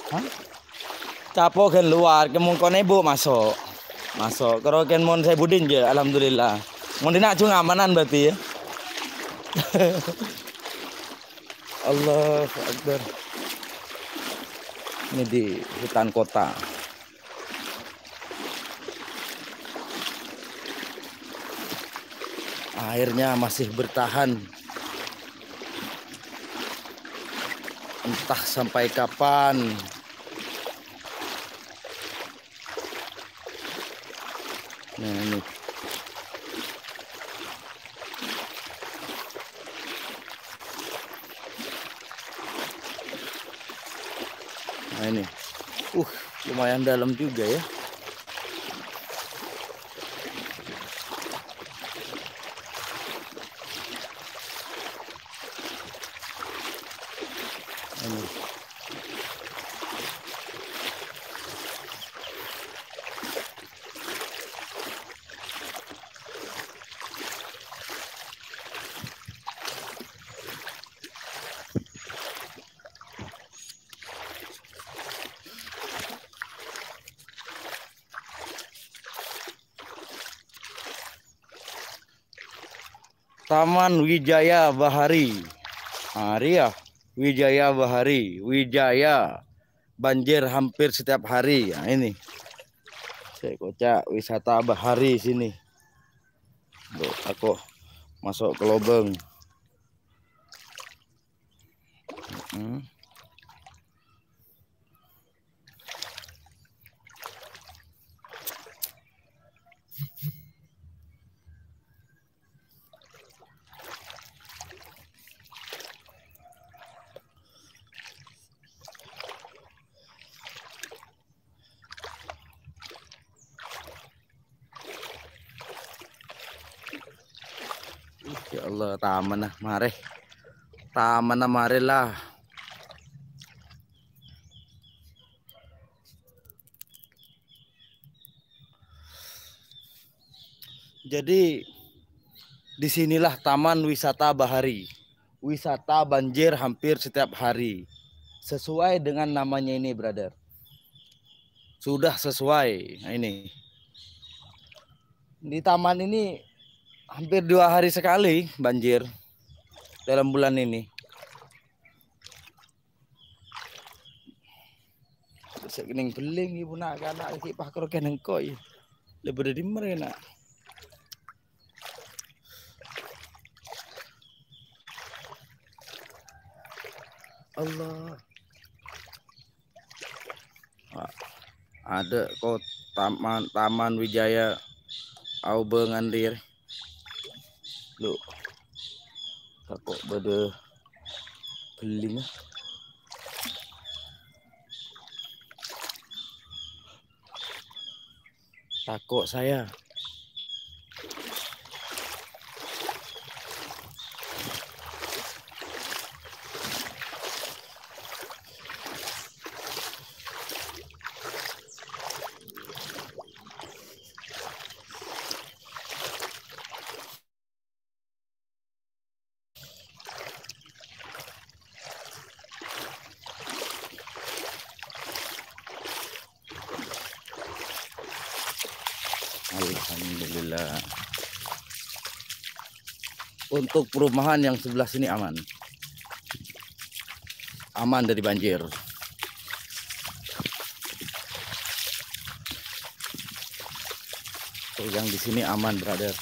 Hah? Capo kan luar, kemung kone bu masuk. Masuk. Kalau kan mon saya budin je, alhamdulillah. Mon nak cung amanan berarti ya. Allah Akbar. Ini di hutan kota. Airnya masih bertahan. Entah sampai kapan. Nah ini. Nah ini. Lumayan dalam juga ya. Ini. Taman Wijaya Bahari. Ya, Wijaya Bahari, Wijaya. Banjir hampir setiap hari. Nah, ini. Saya kocak wisata bahari sini. Loh, aku masuk ke lubang. Ya Allah, taman nah, mare. Taman nah, mare lah. Jadi disinilah Taman Wisata Bahari. Wisata banjir hampir setiap hari. Sesuai dengan namanya ini, brother. Sudah sesuai. Nah, ini. Di taman ini hampir 2 hari sekali banjir dalam bulan ini. Sekening beling ibu nak anak iki pakro keneng koi. Lebih dari mereka. Allah. Ada kok Taman Wijaya Aubengandir. Lu kok bede beling. Takut saya. Alhamdulillah. Untuk perumahan yang sebelah sini aman. Aman dari banjir. Yang di sini aman, brother.